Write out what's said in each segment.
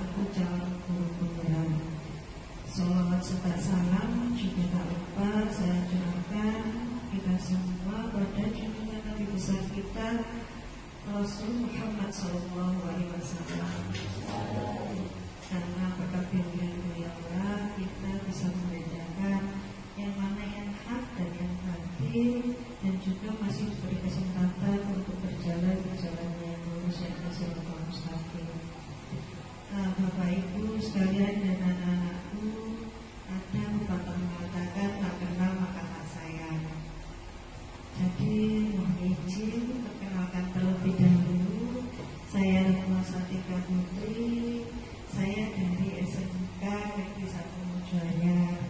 selaku calon guru penggerak. Salawat serta salam juga tak lupa saya curahkan kita semua pada junjungan Nabi besar kita Rasul Muhammad SAW. Karena berkat bimbingan beliau kita bisa membedakan yang mana yang hak dan yang batil, dan juga masih diberi kesempatan untuk berjalan yang lurus yang siratal mustaqim. Bapak Ibu sekalian dan anak-anakku, ada pepatah mengatakan tak kenal maka tak sayang. Jadi mohon izin perkenalkan terlebih dahulu, saya Retno Satika Putri. Saya dari SMK Negeri 1 Mojokerto.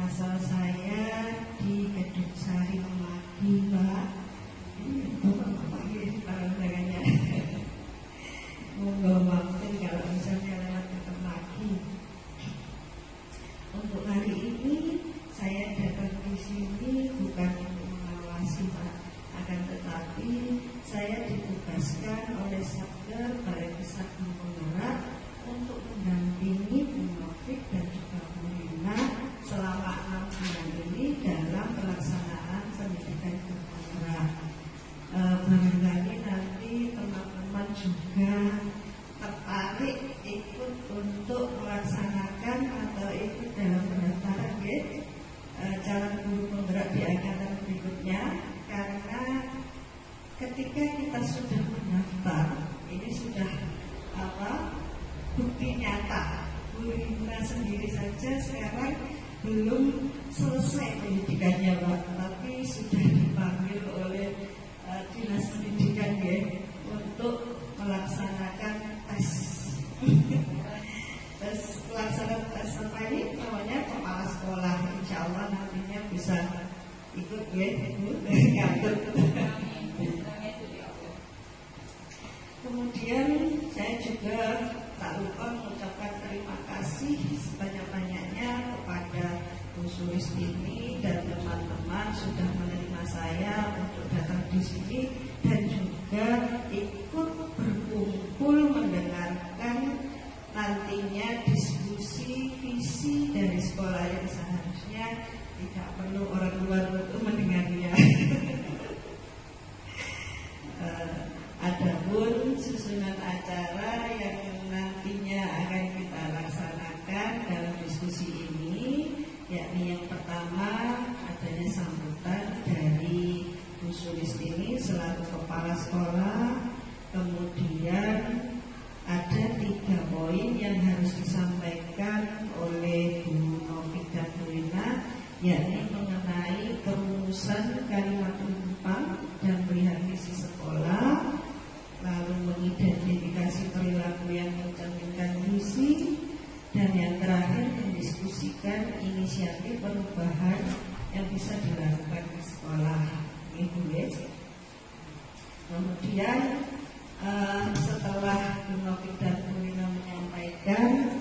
Asal saya di Kedung Sari Melati, Mbak. Bapak ini tangannya. Monggo mampir kalau misalnya lewat ke lagi. Untuk hari ini saya datang di sini bukan untuk mengawasi, Pak, akan tetapi saya ditugaskan oleh Satker Balai Besar Guru Penggerak untuk mendampingi Bu Novik dan juga Bu Rina selama 6 bulan ini dalam pelaksanaan pendidikan guru penggerak. Barangkali nanti teman-teman juga tertarik ikut untuk melaksanakan atau ikut dalam pendaftaran calon guru penggerak di angkatan berikutnya, karena ketika kita sudah mendaftar ini sudah bukti nyata. Bu Rina sendiri saja sekarang belum selesai pendidikannya, Pak, tapi sudah dipanggil oleh Dinas Pendidikan untuk melaksanakan tes. Pelaksanaan tes apa ini namanya kepala sekolah. Insya Allah nantinya bisa ikut Ibu ngatur. Kemudian saya juga tak lupa mengucapkan terima kasih sebanyak-banyaknya kepada Bu Sulistini dan teman-teman sudah menerima saya untuk datang di sini dan juga ikut berkumpul mendengarkan nantinya diskusi visi dari sekolah yang seharusnya tidak perlu orang luar untuk mendengarnya. Adapun susunan acara yang nantinya akan kita laksanakan dalam diskusi ini, yakni yang pertama adanya sambutan dari Bu Sulistini selaku kepala sekolah. Kemudian ada 3 poin yang harus disampaikan oleh Bu Novik dan Bu Rina, yakni mengenai perumusan kalimat penumpang dan melihat visi sekolah, lalu mengidentifikasi perilaku yang mencerminkan visi, dan yang terakhir mendiskusikan inisiatif perubahan yang bisa dilakukan di sekolah. Ibu ya. Kemudian setelah Bu Novik dan Bu Rina menyampaikan,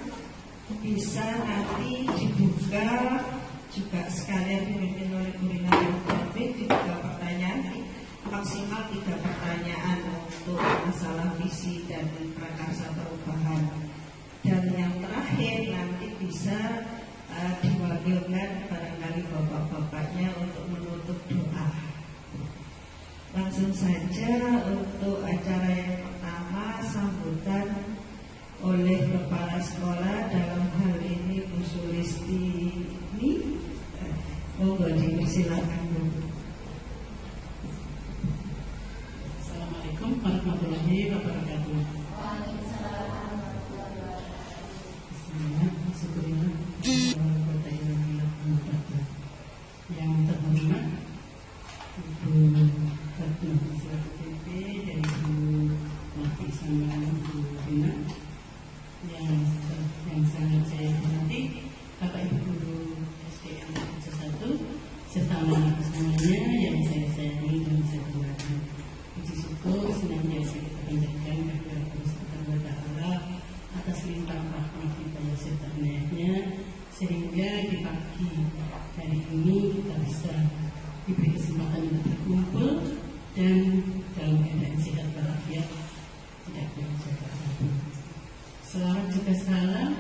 bisa nanti dibuka juga sekalian dipimpin oleh Bu Rina dan Bu Novik, dibuka pertanyaan maksimal 3 pertanyaan untuk masalah visi dan prakarsa perubahan. Dan yang terakhir nanti bisa diwakilkan barangkali bapak-bapaknya untuk menutup doa. Langsung saja untuk acara yang pertama, sambutan oleh kepala sekolah, dalam hal ini Bu Sulistini. Monggo dipersilakan, Bu. Assalamualaikum warahmatullahi wabarakatuh. Yang terhormat Ibu Retno selaku PP dari Bu Novik sama Bu Rina, yang sangat saya hormati Bapak Ibu Guru SDN 1 serta anak semuanya yang saya sayangi dan saya hormati. Puji syukur senantiasa kita panjatkan kepada Allah Subhanahu wa Ta'ala atas limpahan rahmat hidayah serta inayahnya, sehingga di pagi hari ini kita bisa diberi kesempatan untuk berkumpul dan dalam keadaan sehat walafiat, tidak berjaga. Selawat juga juga salam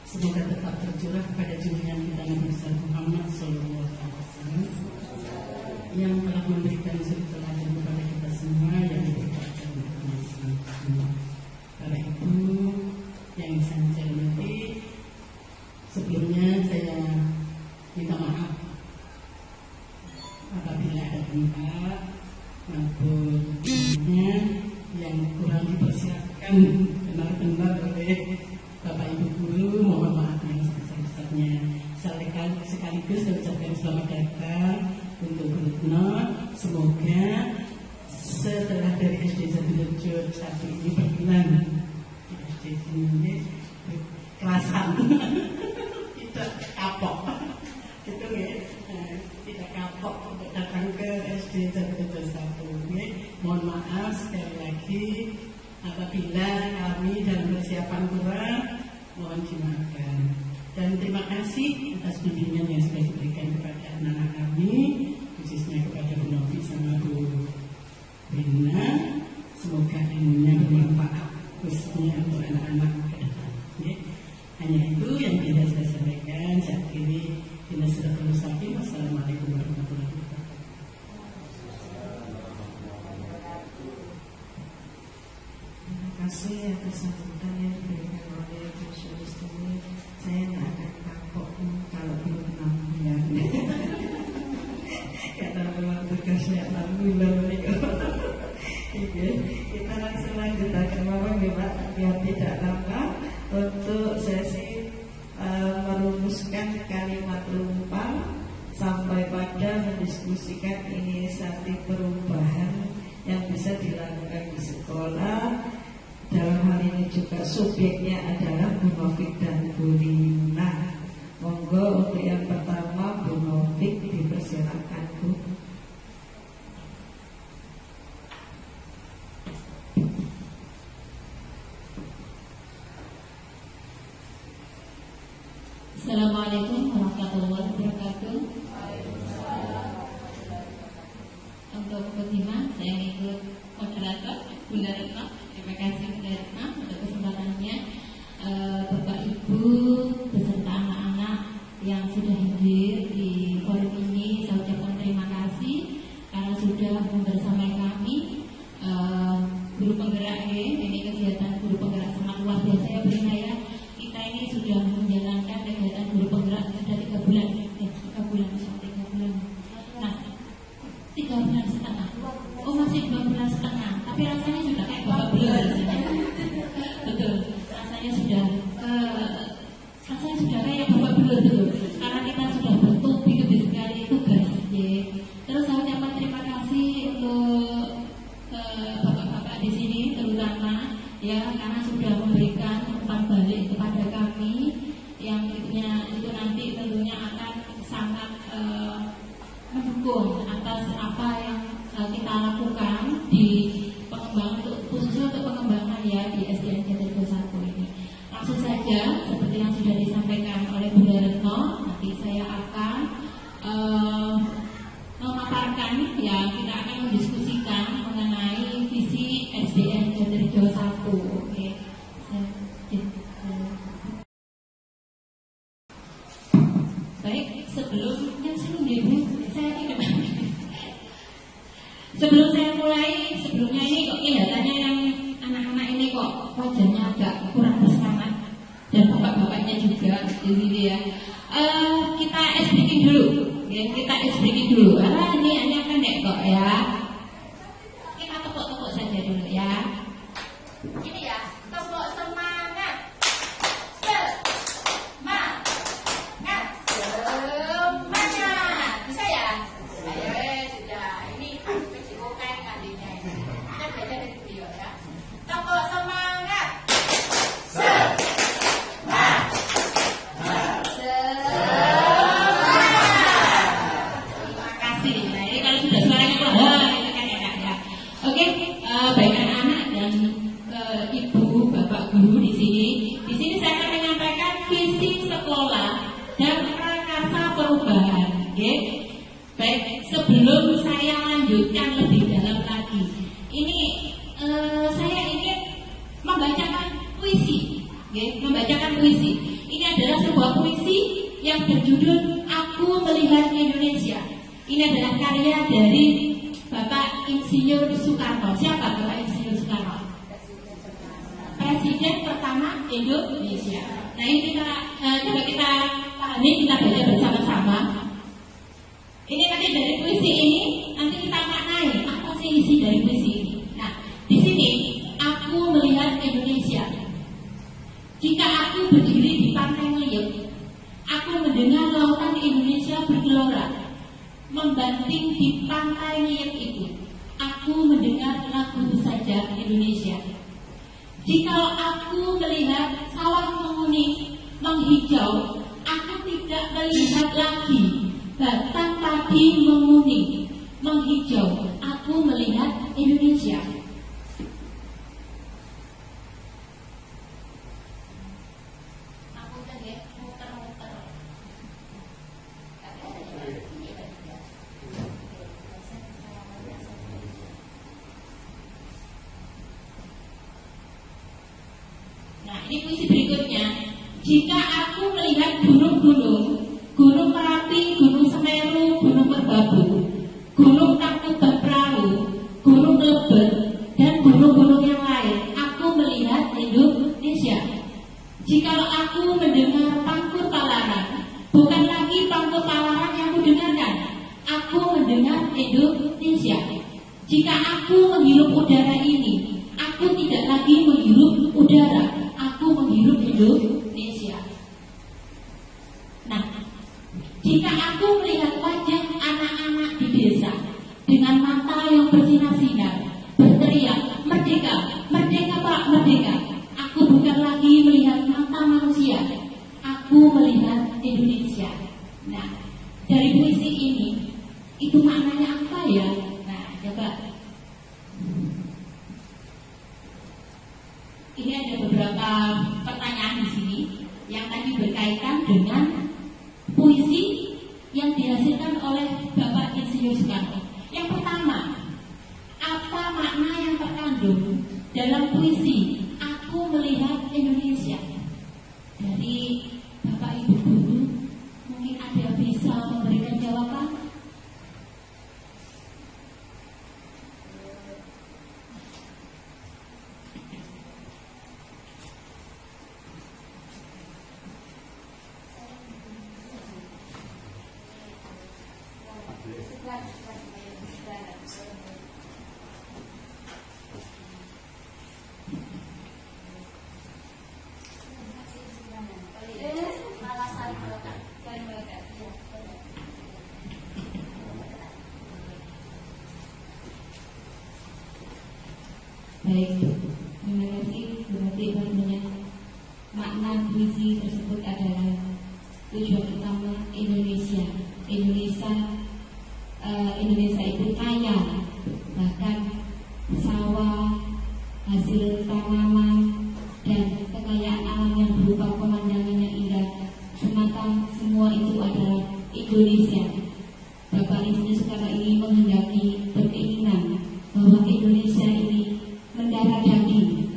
semoga tetap tercurah kepada junjungan kita Nabi besar Muhammad SAW yang telah memberikan suri teladan kepada kita semua yang diberikan Islam. Karena itu yang saya hormati, sebelumnya saya minta maaf apabila ada tempat maupun yang kurang dipersiapkan benar-benar oleh Bapak Ibu Guru, mohon maaf yang sebesar-besarnya. Sekaligus saya ucapkan selamat datang untuk Bu Retno. Semoga setelah dari SD Jatirejo 1 ini berkenan di SD ini kerasan tidak kapok gitu ya, tidak kapok untuk datang ke SD Jatirejo 1. Mohon maaf sekali lagi apabila kami dalam persiapan kurang, mohon dimaafkan. Dan terima kasih atas bimbingan yang sudah diberikan kepada anak-anak kami, khususnya kepada Bu Novi sama Bu Rina. Semoga ilmunya bermanfaat khususnya untuk anak-anak ke depan. Hanya itu yang bisa saya sampaikan. Saya akhiri dengan suratul mustaqim. Wassalamualaikum warahmatullahi wabarakatuh. Terima kasih atas sambutan yang diberikan oleh Bu Sulistini. Saya tidak akan kapok kalau belum 6 bulan. Karena memang tugasnya 6 bulan mereka. Kita langsung lanjut akan Bapak Bapak biar tidak lama untuk sesi merumuskan kalimat rumpang sampai pada mendiskusikan inisiatif perubahan yang bisa dilakukan di sekolah. Dalam hal ini juga subjeknya adalah Bu Novik dan Bu Rina. Monggo untuk yang pertama Bu Novik dipersilakan Bu. Assalamualaikum warahmatullahi wabarakatuh. Untuk Fatimah, saya ikut moderator Bu Retno. Terima kasih Bu Retno untuk kesempatannya. Bapak Ibu beserta anak-anak yang sudah hadir di forum ini, saya ucapkan terima kasih karena sudah membersamai kami. Guru penggerak ini kegiatan guru penggerak sangat luar biasa ya Bu Rina ya. Kita ini sudah menjalankan kegiatan guru penggerak sudah 3 bulan, 3 bulan, 3 bulan. Nah, 3 bulan setengah. Oh masih 2 bulan setengah, tapi rasanya sudah kayak babak belur rasanya. Betul, rasanya sudah kayak babak belur betul. Karena kita sudah bertubi-tubi sekali tugas. Terus saya ucapkan terima kasih untuk bapak-bapak di sini terutama ya karena sudah memberikan umpan balik kepada kami yang itu nanti tentunya akan sangat mendukung atas apa yang kita lakukan di pengembangan khususnya untuk pengembangan ya di SDN Jatirejo 1 ini. Langsung saja seperti yang sudah disampaikan oleh Bu Retno, nanti saya akan memaparkan ya kita akan mendiskusikan mengenai visi SDN Jatirejo 1. Oke. Baik, sebelum saya mulai, sebelumnya ini kok kelihatannya yang anak-anak ini kok wajahnya agak kurang bersemangat dan bapak-bapaknya juga gitu ya. Kita ice breaking dulu, ya, kita ice breaking dulu. Ini pendek kok ya. Kita tepuk-tepuk saja dulu ya. Ini ya, tepuk semangat. Semangat. Bisa ya? Ayo sudah. Ini harus kecipokan kandinya ini. Kita belajar dari video ya. Tepuk semangat. Baik anak-anak dan ibu bapak guru di sini. Di sini saya akan menyampaikan visi sekolah dan prakarsa perubahan. Okay? Baik, sebelum saya lanjutkan lebih dalam lagi, ini saya ingin membacakan puisi. Okay? Membacakan puisi. Ini adalah sebuah puisi yang berjudul Aku Melihat Indonesia. Ini adalah karya dari Bapak Insinyur Soekarno. Siapa Bapak Insinyur Soekarno? Presiden pertama Indonesia. Nah ini kita coba kita pahami, kita baca bersama-sama. Ini nanti dari puisi ini nanti kita maknai apa sih isi dari puisi ini. Nah di sini aku melihat Indonesia. Jika aku berdiri di pantai Ngeliat, aku mendengar lautan Indonesia bergelora. Membanting di pantai Ngeliat itu, aku mendengar lagu saja Indonesia. Jika aku melihat sawah menguning, menghijau, aku tidak melihat lagi batang padi menguning, menghijau. Aku melihat Indonesia. Nah, ini puisi berikutnya. Jika aku melihat gunung-gunung, Gunung Merapi, Gunung Semeru, Gunung Merbabu, Gunung Tangkuban Perahu, Gunung Lebet, dan gunung-gunung yang lain, aku melihat Indonesia. Jikalau aku mendengar Pangkur Palaran, bukan lagi Pangkur Palaran yang kudengarkan, aku mendengar Indonesia. Jika aku menghirup udara ini, aku tidak lagi menghirup udara, aku menghirup Indonesia. Nah, jika aku melihat wajah anak-anak di desa dengan mata yang bersinar-sinar, berteriak, merdeka, merdeka Pak, merdeka, aku bukan lagi melihat mata manusia, aku melihat Indonesia. Nah, dari puisi ini, itu maknanya apa ya? Nah, coba. Ini ada beberapa pertanyaan di sini yang tadi berkaitan dengan puisi yang dihasilkan oleh Bapak Insinyur Soekarno. Yang pertama, apa makna yang terkandung dalam puisi Aku Melihat Indonesia? Dari Bapak Ibu guru, mungkin ada bisa memberikan jawaban? Baik, terima kasih. Berarti banyak makna puisi tersebut adalah tujuan utama Indonesia. Indonesia itu kaya, bahkan sawah, hasil tanaman, dan kekayaan alam yang berupa pemandangan yang indah. Semua itu adalah Indonesia. Bapak Insinyur Soekarno ini menghendaki berkeinginan bahwa Indonesia ini mendarah daging,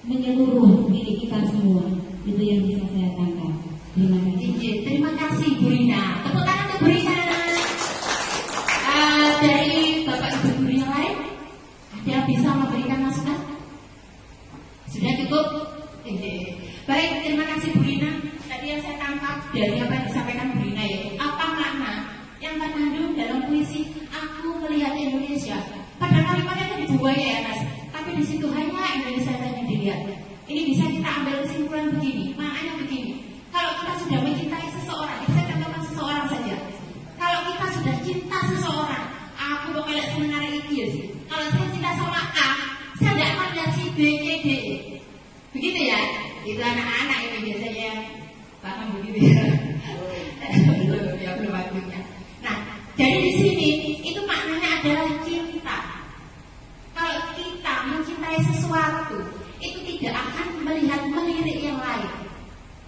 menyeluruh milik kita semua. Itu yang bisa saya tangkap. Terima kasih. Terima kasih Bu Rina. Tepuk tangan untuk Bu Rina. Dari Bapak Ibu guru yang lain, ada yang bisa memberikan masukan? Sudah cukup? Baik, terima kasih Bu Rina. Tadi yang saya tangkap dari apa yang disampaikan Bu Rina yaitu apa makna yang terkandung dalam puisi Aku Melihat Indonesia. Pada kalimatnya itu dibuaya ya Mas, tapi di situ hanya Indonesia saja dilihat. Ini bisa kita ambil kesimpulan begini, maknanya begini. Kalau kita sudah mencintai seseorang, saya contohkan seseorang saja. Kalau kita sudah cinta seseorang, aku bakal sebenarnya itu sih. Kalau saya cinta sama A, saya tidak akan lihat si B, C, D. Begitu ya? Itu anak-anak ini biasanya paham begitu ya. Ya belum waktunya. Nah, jadi di sini itu maknanya adalah cinta. Kalau kita mencintai sesuatu, itu tidak akan melirik yang lain.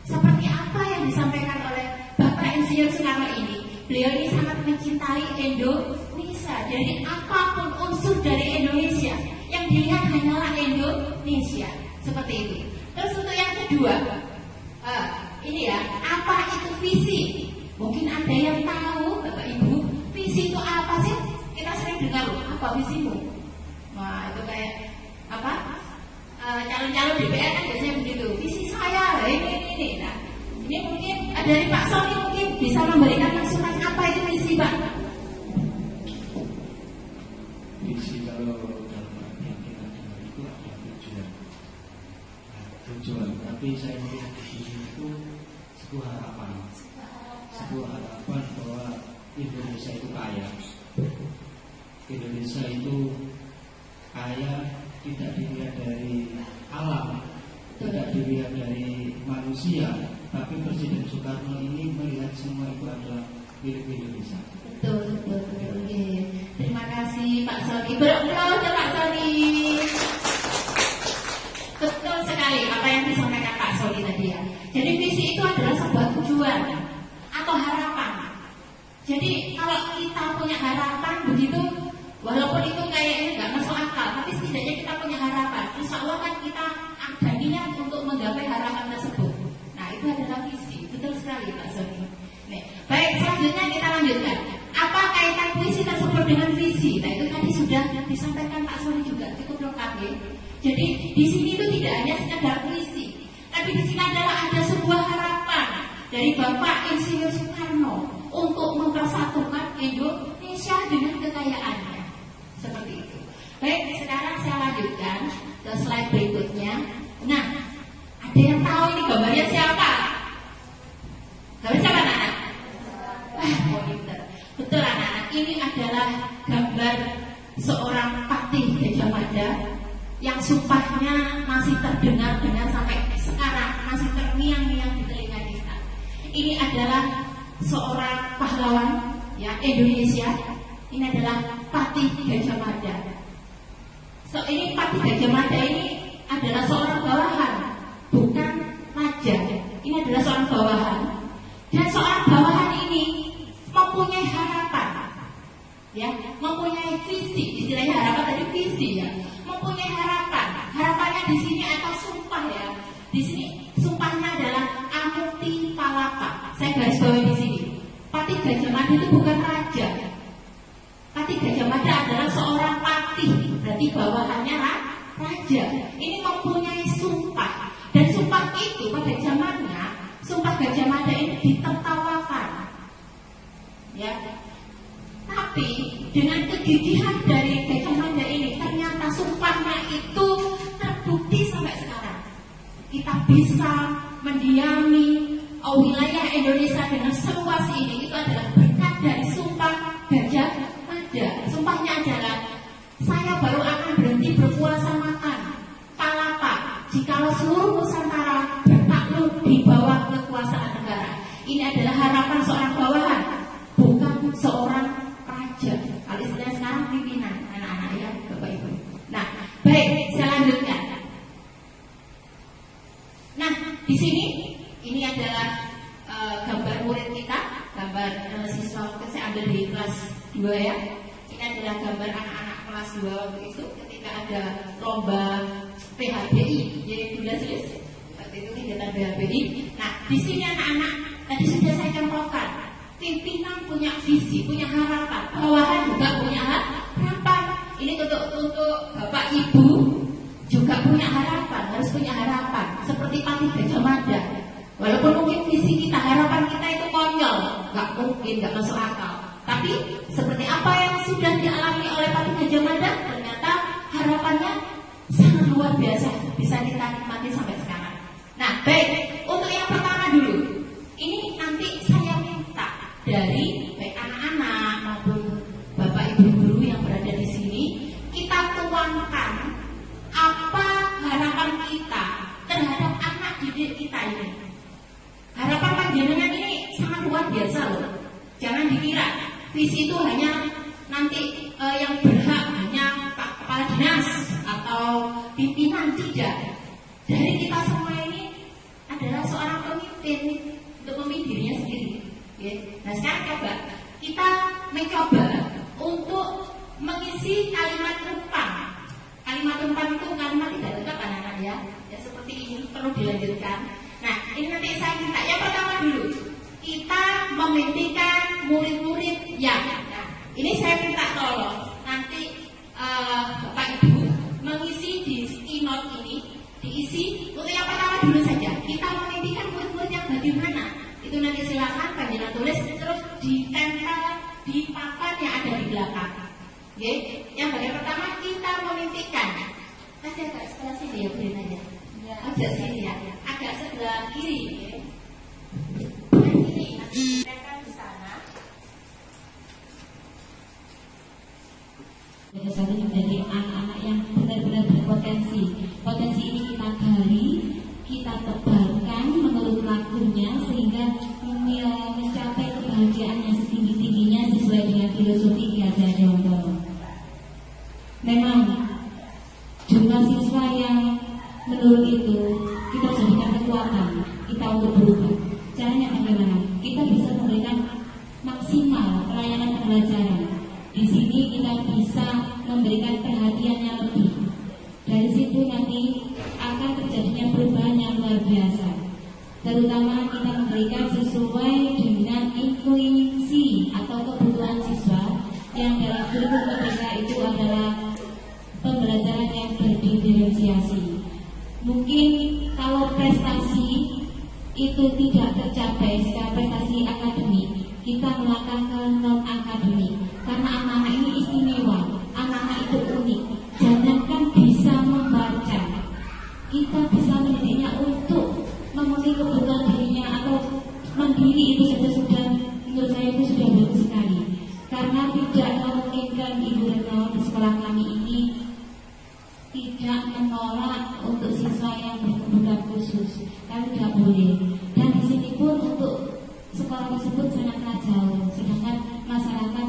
Seperti apa yang disampaikan oleh Bapak Insinyur Soekarno ini, beliau ini sangat mencintai Indonesia. Jadi apapun unsur dari Indonesia, yang dilihat hanyalah Indonesia. Seperti itu. Terus untuk yang kedua, ini ya, apa itu visi? Mungkin ada yang tahu, Bapak Ibu, visi itu apa sih? Kita sering dengar loh, apa visimu? Wah, itu kayak apa? Calon-calon DPR kan biasanya begitu. Visi saya, ini. Nah, ini mungkin dari Pak Sony mungkin bisa memberikan masukan apa itu visi, Pak? Visi kalau dalam yang kita dengar itu ada tujuan. Nah, tujuan, tapi saya melihat di sini itu sebuah harapan bahwa Indonesia itu kaya. Indonesia itu kaya tidak dilihat dari alam, tidak dilihat dari manusia, tapi Presiden Soekarno ini melihat semua itu adalah milik Indonesia. Betul. Terima kasih Pak Sony. Beraplaus ya Pak Sony. Betul sekali apa yang disampaikan Pak Sony tadi ya. Jadi visi itu adalah sebuah tujuan atau harapan. Jadi kalau kita punya harapan begitu, walaupun itu kayaknya nggak masuk akal, tapi setidaknya kita punya harapan. Insya Allah kan kita ada niat untuk menggapai harapan tersebut. Nah itu adalah visi. Betul sekali Pak Sony. Nih, baik, selanjutnya kita lanjutkan. Apa kaitan puisi tersebut dengan visi? Nah itu tadi sudah disampaikan Pak Sony juga cukup lengkap ya. Jadi di sini itu tidak hanya sekedar puisi, tapi di sini adalah ada sebuah harapan dari Bapak Insinyur Soekarno untuk mempersatukan Indonesia dengan kekayaannya. Seperti itu. Baik, sekarang saya lanjutkan ke slide berikutnya. Nah, ada yang tahu ini gambarnya siapa? Gambar siapa anak-anak? Wah, pinter. Betul anak-anak, ini adalah gambar seorang patih Gajah Mada yang sumpahnya masih terdengar dengan sampai sekarang, masih terngiang-ngiang di telinga kita. Ini adalah seorang pahlawan ya Indonesia. Ini adalah patih Gajah Mada. Ini patih Gajah Mada ini adalah seorang bawahan, bukan raja. Ini adalah seorang bawahan. Dan seorang bawahan ini mempunyai harapan, ya, mempunyai visi. Istilahnya harapan tadi visi ya, mempunyai harapan. Harapannya di sini atau sumpah ya. Di sini sumpahnya adalah Amuti Palapa. Saya garis bawahi di sini. Patih Gajah Mada itu bukan raja. Patih Gajah Mada adalah seorang patih, berarti bawahannya raja. Ini mempunyai sumpah, dan sumpah itu pada zamannya sumpah Gajah Mada ini ditertawakan, ya. Tapi dengan kegigihan dari Gajah Mada ini, ternyata sumpahnya itu terbukti sampai sekarang. Kita bisa mendiami wilayah Indonesia dengan seluas ini, itu adalah berkat dari sumpah Gajah Mada. Sumpahnya adalah, saya baru akan berhenti berpuasa makan palapa jikalau seluruh Nusantara bertakluk di bawah kekuasaan negara. Ini adalah harapan seorang bawahan, bukan seorang raja. Kalau istilahnya sekarang pimpinan, anak-anak ya, Bapak Ibu. Nah, baik, saya lanjutkan. Nah, di sini ini adalah gambar murid kita, gambar siswa saya ambil di kelas 2 ya. Ini adalah gambar anak-anak kelas 2 waktu itu ketika ada lomba PHBI, yaitu waktu itu kegiatan PHBI. Nah, di sini anak-anak tadi sudah saya contohkan, pimpinan punya visi, punya harapan, bawahan juga punya harapan. Ini untuk Bapak Ibu juga punya harapan, harus punya harapan. Seperti patih Gajah Mada. Walaupun mungkin visi kita, harapan kita itu konyol, nggak mungkin, nggak masuk akal. Tapi seperti apa yang sudah dialami oleh patih Gajah Mada, ternyata harapannya sangat luar biasa, bisa kita nikmati sampai sekarang. Nah, baik, untuk yang pertama dulu, ini nanti saya minta dari baik anak-anak maupun Bapak Ibu guru yang berada di sini, kita tuangkan apa harapan kita terhadap anak didik kita ini. Harapan panjenengan ini sangat luar biasa loh. Jangan dikira visi itu hanya nanti yang berhak hanya Pak Kepala Dinas atau pimpinan, tidak. Dari kita semua ini adalah seorang pemimpin untuk memimpin dirinya sendiri. Ya. Nah sekarang coba kita mencoba untuk mengisi kalimat rempang. Kalimat rempang itu kalimat tidak lengkap anak-anak ya. Ya seperti ini perlu dilanjutkan. Nah ini nanti saya minta yang pertama memimpikan murid-murid yang, nah, ini saya minta tolong nanti Bapak Ibu mengisi di keynote ini, diisi untuk yang pertama dulu saja. Kita memimpikan murid-murid yang bagaimana? Itu nanti silakan panjenengan tulis terus ditempel di papan yang ada di belakang. Oke, yang bagian pertama kita memimpikan. Agak sebelah sini ya, beri aja. Agak sini ya, agak sebelah kiri. Yang kiri nanti ditempel di sana. Jadi satu menjadi anak-anak yang benar-benar berpotensi. Potensi ini kita gali, kita tebarkan menurut lakunya sehingga mencapai kebahagiaan yang setinggi-tingginya sesuai dengan filosofi Ki Hajar Dewantara. Memang jumlah siswa yang menurut itu kita jadikan kekuatan kita untuk berubah. Caranya bagaimana? Kita bisa memberikan maksimal pelayanan pembelajaran. Di sini kita bisa memberikan perhatian yang lebih. Dari situ nanti akan terjadinya perubahan yang luar biasa. Terutama kita memberikan sesuai dengan intuisi atau kebutuhan siswa yang dalam kurikulum mereka itu adalah pembelajaran yang berdiferensiasi. Mungkin kalau prestasi itu tidak tercapai secara prestasi akademik, kita melangkah ke non akademik. Karena anak-anak ini istimewa, anak-anak itu unik. Jangankan bisa membaca, kita bisa mendidiknya untuk memenuhi kebutuhan dirinya atau mandiri, itu saja sudah, menurut saya itu sudah bagus sekali. Karena tidak memungkinkan Ibu Retno di sekolah kami ini tidak menolak untuk siswa yang berkebutuhan khusus, kami tidak boleh. Dan di sini pun untuk sekolah tersebut sangatlah jauh, sedangkan masyarakat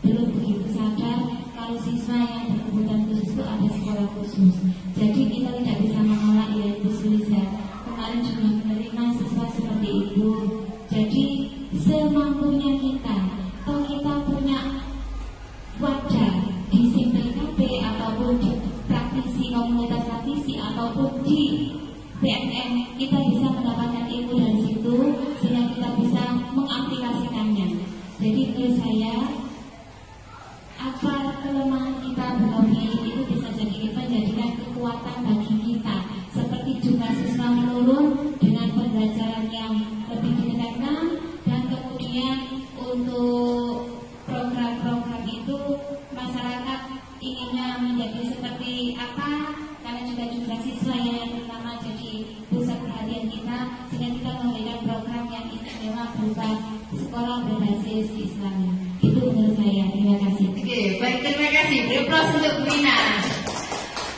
belum begitu sadar kalau siswa yang berkebutuhan khusus itu ada sekolah khusus. Jadi kita tidak bisa menolak ya Ibu Suliza. Kemarin juga menerima siswa seperti itu. Jadi semampunya kita, kalau kita punya wadah di SIMPKB ataupun di praktisi komunitas praktisi ataupun di PNM, kita bisa mendapatkan ilmu dari situ sehingga kita bisa mengaplikasikannya. Jadi menurut saya apa kelemahan kita berhobi itu bisa menjadikan kekuatan bagi kita. Seperti jumlah siswa menurun dengan pembelajaran yang lebih ditingkatkan, dan kemudian untuk program-program itu masyarakat inginnya menjadi seperti apa, karena juga jumlah siswa yang pertama jadi pusat perhatian kita, sehingga kita memberikan program yang istimewa berupa sekolah berbasis Islami. Itu menurut saya. Terima kasih. Oke, baik, terima kasih. Beri aplaus untuk Bu Ina.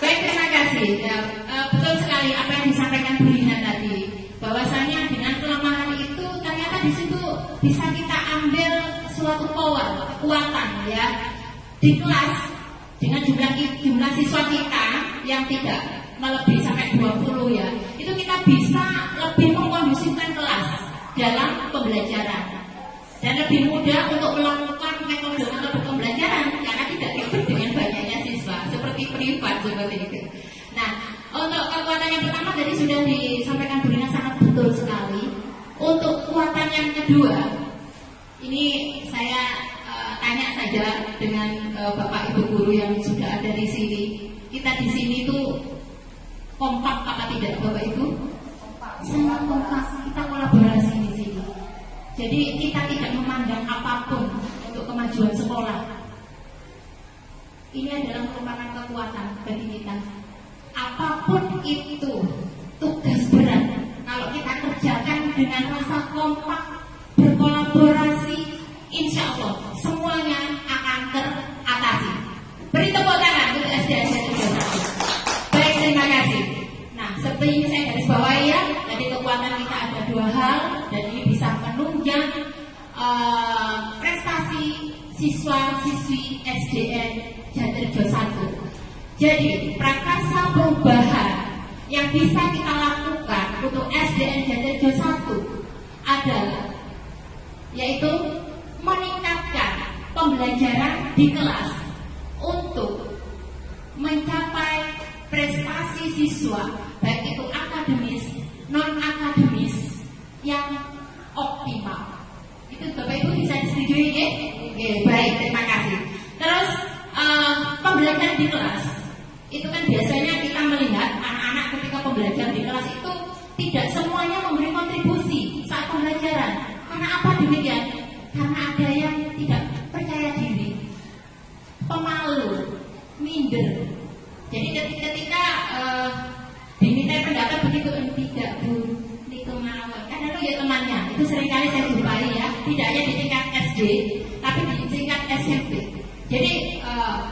Baik, terima kasih. Ya, betul sekali apa yang disampaikan Bu Ina tadi, bahwasanya dengan kelemahan itu ternyata di situ bisa kita ambil suatu power, kekuatan ya di kelas. Dengan jumlah siswa kita yang tidak melebihi sampai 20 ya, itu kita bisa lebih mengkondusifkan kelas dalam pembelajaran dan lebih mudah untuk melakukan metode pembelajaran karena tidak ribet dengan banyaknya siswa seperti privat seperti itu. Nah, untuk kekuatan yang pertama tadi sudah disampaikan Bu Rina sangat betul sekali. Untuk kekuatan yang kedua, ini saya tanya saja dengan Bapak Ibu guru yang sudah ada di sini. Kita di sini tuh kompak apa tidak Bapak Ibu? Sangat kompak. Kita kolaborasi di sini. Jadi kita tidak memandang apapun untuk kemajuan sekolah. Ini adalah merupakan kekuatan bagi kita. Apapun itu tugas berat, kalau kita kerjakan dengan rasa kompak, berkolaborasi, insya Allah semuanya akan teratasi. Beri tepuk tangan untuk SDN Jatiro 1. Baik, terima kasih. Nah, seperti ini saya garis bawahi ya. Jadi kekuatan kita ada dua hal, dan ini bisa menunjang prestasi siswa-siswi SDN Jatiro 1. Jadi prakarsa perubahan yang bisa kita lakukan untuk SDN Jatiro 1 adalah yaitu meningkatkan pembelajaran di kelas untuk mencapai prestasi siswa baik itu akademis, non akademis yang optimal. Itu Bapak Oke, baik, terima kasih. Terus pembelajaran di kelas itu kan biasanya kita melihat anak-anak ketika pembelajaran di kelas itu tidak semuanya memberi kontribusi saat pembelajaran. Karena apa demikian? Karena ada yang tidak percaya diri, pemalu, minder. Jadi ketika diminta pendapat begitu, tidak Bu, niku mawon. Kan ada ya temannya. Itu seringkali saya jumpai ya, tidak hanya di tingkat SD, tapi di tingkat SMP. Jadi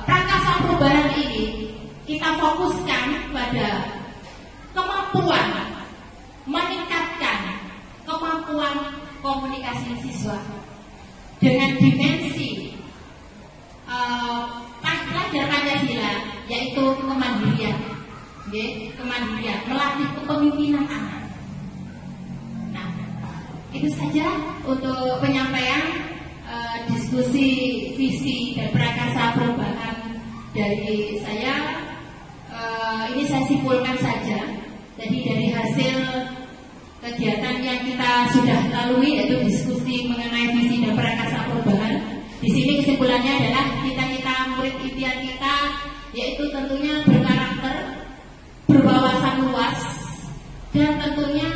prakasa perubahan ini kita fokuskan pada kemampuan meningkatkan kemampuan komunikasi siswa dengan dimensi pelajar Pancasila, yaitu kemandirian, kemandirian, melatih kepemimpinan anak. Nah, itu saja untuk penyampaian diskusi visi dan prakarsa perubahan dari saya. Ini saya simpulkan saja. Jadi dari hasil kegiatan yang kita sudah lalui, yaitu diskusi mengenai visi dan prakarsa perubahan, di sini kesimpulannya adalah kita murid impian kita, yaitu tentunya berkarakter, berwawasan luas, dan tentunya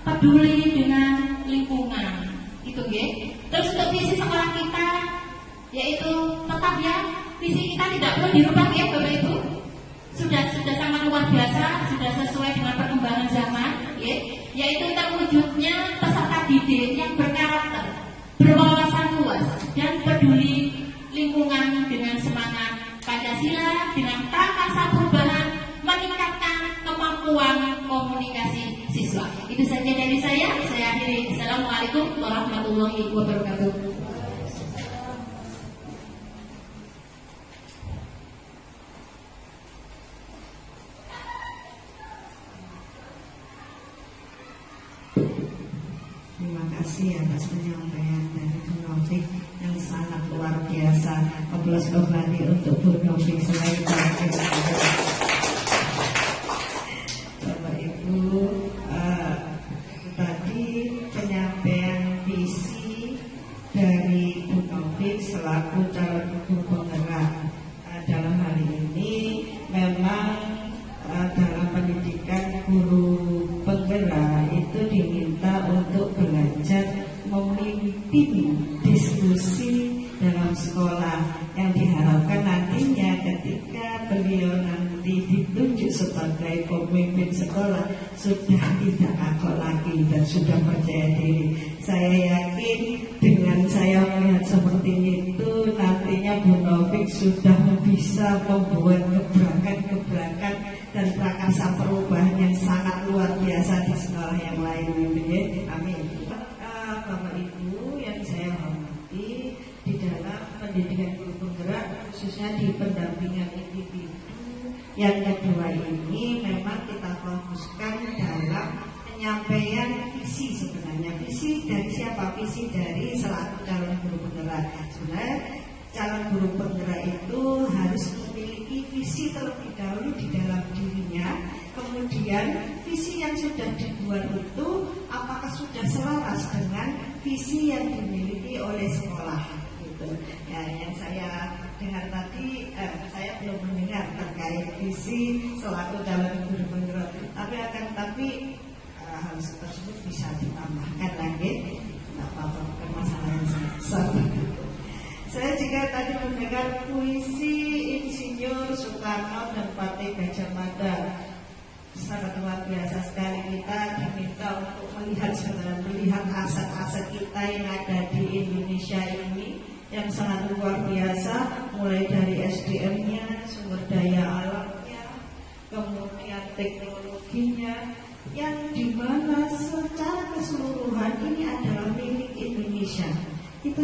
peduli dengan lingkungan. Itu Terus untuk visi sekolah kita, yaitu tetap ya, visi kita tidak perlu dirubah ya Bapak Ibu. Sudah sangat luar biasa, sudah sesuai dengan perkembangan zaman, yaitu terwujudnya peserta didik yang berkarakter, berwawasan luas, dan peduli lingkungan dengan semangat Pancasila, dengan prakarsa perubahan, meningkatkan kemampuan komunikasi siswa. Itu saja dari saya akhiri. Assalamualaikum warahmatullahi wabarakatuh. Terima kasih atas penyampaian dari Bu Novik yang sangat luar biasa. Aplaus kembali untuk Bu Novik. Selain Bapak Ibu, tadi penyampaian visi dari Bu Novik selaku calon guru penggerak. Dalam hal ini memang dalam pendidikan guru penggerak itu diminta untuk belajar memimpin diskusi dalam sekolah, yang diharapkan nantinya ketika beliau nanti ditunjuk sebagai pemimpin sekolah sudah tidak takut lagi dan sudah percaya diri. Saya yakin dengan saya melihat seperti itu, nantinya Bu Novik sudah bisa membuat gebrakan-gebrakan dan prakarsa perubahan yang sangat luar biasa di sekolah yang lain. Amin. Bapak Ibu yang saya hormati, di dalam pendidikan guru penggerak khususnya di pendampingan individu yang kedua ini memang kita fokuskan dalam penyampaian visi. Sebenarnya visi dari siapa? Visi dari selaku calon guru penggerak. Sebenarnya calon guru penggerak itu harus memiliki visi terlebih dahulu di dalam dirinya. Kemudian visi yang sudah dibuat itu apakah sudah selaras dengan visi yang dimiliki oleh sekolah, gitu. Ya, yang saya dengar tadi, saya belum mendengar terkait visi selaku calon guru penggerak. Tapi hal tersebut bisa ditambahkan lagi. Tidak apa-apa, bukan masalah yang sangat. Saya juga tadi mendengar puisi Insinyur Soekarno dan Partai Gajah Mada. Sangat luar biasa sekali. Kita diminta untuk melihat aset-aset kita yang ada di Indonesia ini yang sangat luar biasa, mulai dari SDM-nya, sumber daya alamnya, kemudian teknologinya, yang dimana secara keseluruhan ini adalah milik Indonesia. Kita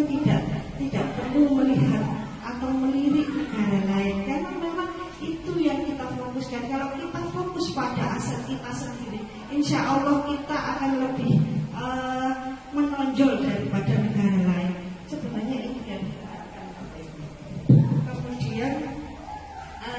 tidak perlu melihat atau melirik negara lain, karena memang itu yang kita fokuskan. Kalau kita fokus pada aset kita sendiri, insya Allah kita akan lebih menonjol daripada negara lain. Sebenarnya itu yang kita akan lakukan. Kemudian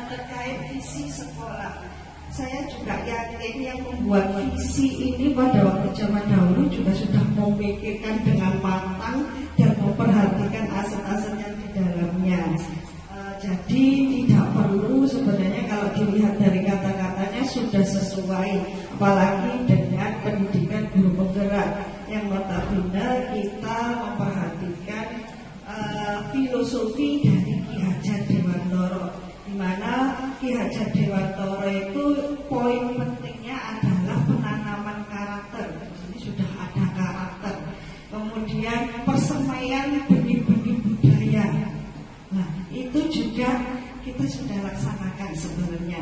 terkait visi sekolah, saya juga yakin yang membuat visi ini pada waktu zaman dahulu juga sudah memikirkan dengan matang dan memperhatikan aset-aset yang sesuai, apalagi dengan pendidikan guru penggerak yang notabene kita memperhatikan filosofi dari Ki Hajar Dewantara, di mana Ki Hajar Dewantara itu poin pentingnya adalah penanaman karakter. Jadi sudah ada karakter, kemudian persemaian benih-benih budaya. Nah, itu juga kita sudah laksanakan sebenarnya.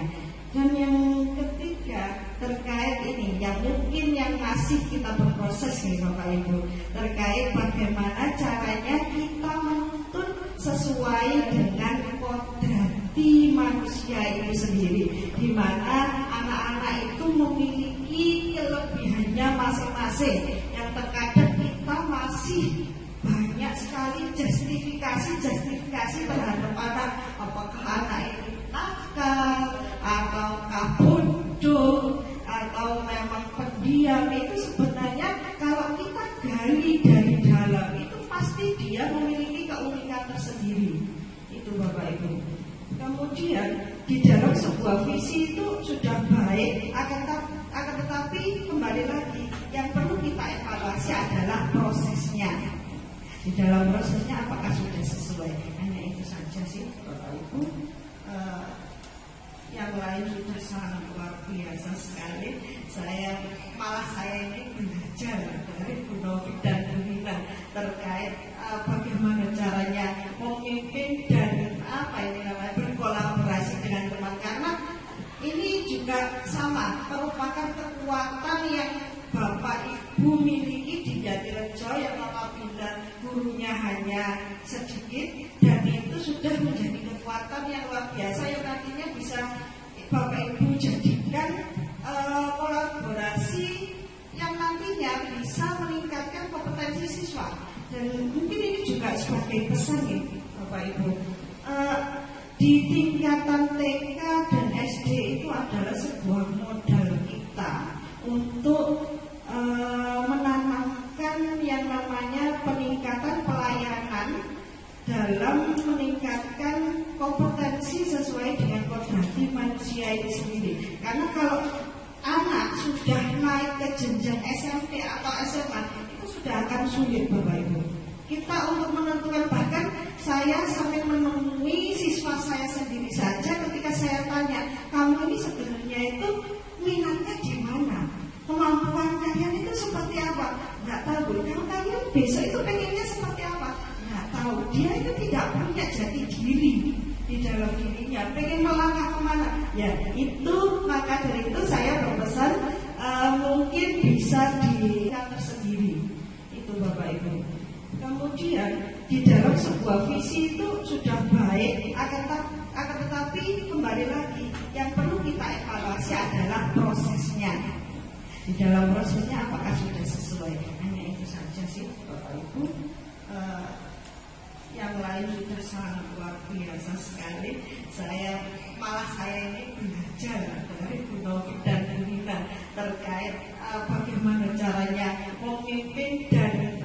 Dan yang ketiga terkait ini, yang mungkin yang masih kita berproses nih Bapak Ibu, terkait bagaimana caranya kita menuntun sesuai dengan kodrati manusia itu sendiri, di mana anak-anak itu memiliki kelebihannya masing-masing, yang terkadang kita masih banyak sekali justifikasi terhadap anak, apakah anak itu nakal ataukah bodoh atau memang pendiam. Itu sebenarnya kalau kita gali dari dalam itu pasti dia memiliki keunikan tersendiri. Itu Bapak Ibu. Kemudian di dalam sebuah visi itu sudah baik, akan tetapi kembali lagi yang perlu kita evaluasi adalah prosesnya. Di dalam prosesnya apakah sudah sesuai? Hanya itu saja sih Bapak Ibu. Yang lain sudah sangat luar biasa sekali. Saya ini belajar dari Bu Novik dan Bu Nina terkait bagaimana caranya memimpin dan berkolaborasi dengan teman, karena ini juga sama merupakan kekuatan yang Bapak Ibu miliki di Jatirejo, yang apabila gurunya hanya sedikit, dan itu sudah menjadi kekuatan yang luar biasa yang nantinya bisa Bapak Ibu jadikan kolaborasi yang nantinya bisa meningkatkan kompetensi siswa. Dan mungkin ini juga sebagai pesan ya Bapak Ibu, di tingkatan TK dan SD itu adalah sebuah modal kita untuk menanamkan yang namanya peningkatan pelayanan dalam meningkatkan kompetensi sesuai dengan kodrati manusia itu sendiri. Karena kalau anak sudah naik ke jenjang SMP atau SMA itu sudah akan sulit Bapak Ibu. Kita untuk menentukan, bahkan saya sampai menemui siswa saya sendiri saja ketika saya tanya, kamu ini sebenarnya itu minatnya di mana? Kemampuan kalian itu seperti apa? Nggak tahu. Kalau kalian besok itu pengennya seperti apa? Nggak tahu. Dia itu tidak punya jati diri di dalam dirinya. Pengen melangkah kemana? Ya itu, maka dari itu saya berpesan mungkin bisa dilihat tersendiri. Itu Bapak Ibu. Kemudian di dalam sebuah visi itu sudah baik, akan tetapi kembali lagi yang perlu kita evaluasi adalah prosesnya. Di dalam prosesnya apakah sudah sesuai? Hanya itu saja sih Bapak Ibu. Yang lain sudah sangat luar biasa sekali. Saya ini belajar dari Bu Novik dan Bu Nina terkait bagaimana caranya memimpin dan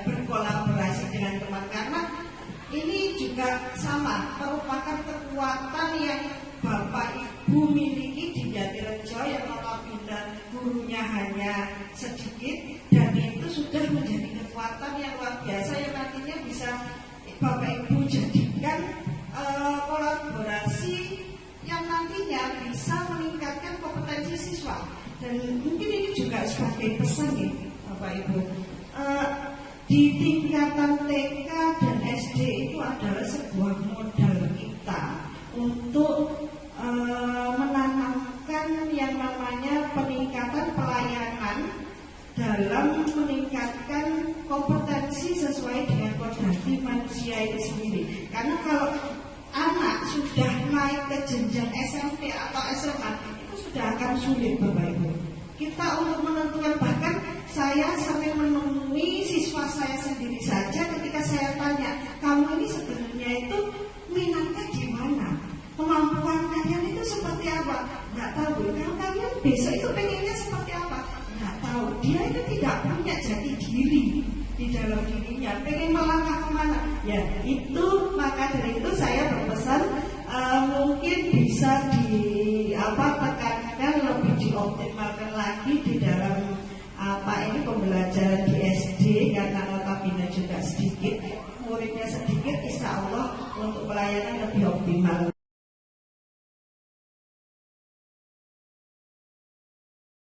berkolaborasi dengan teman, karena ini juga sama merupakan kekuatan yang Bapak Ibu miliki di Jatirejo, yang apabila gurunya hanya sedikit, dan itu sudah menjadi kekuatan yang luar biasa yang nantinya bisa Bapak Ibu jadikan kolaborasi yang nantinya bisa meningkatkan kompetensi siswa. Dan mungkin ini juga sebagai pesan ya Bapak Ibu, di tingkatan TK dan SD itu adalah sebuah modal kita untuk menanamkan yang namanya peningkatan pelayanan dalam meningkatkan kompetensi sesuai dengan kodrati manusia itu sendiri. Karena kalau anak sudah naik ke jenjang SMP atau SMA itu sudah akan sulit Bapak Ibu. Kita untuk menentukan, bahkan saya sampai menemui siswa saya sendiri saja ketika saya tanya, kamu ini sebenarnya itu minatnya di mana? Kemampuan kalian itu seperti apa? Nggak tahu. Kalau kalian besok itu pengennya seperti apa? Nggak tahu. Dia itu tidak punya jati diri di dalam dirinya. Pengen melangkah kemana? Ya itu, maka dari itu saya berpesan mungkin bisa tekankan lebih dioptimalkan lagi di dalam pembelajaran di SD, karena notabene juga sedikit muridnya sedikit, insya Allah untuk pelayanan lebih optimal.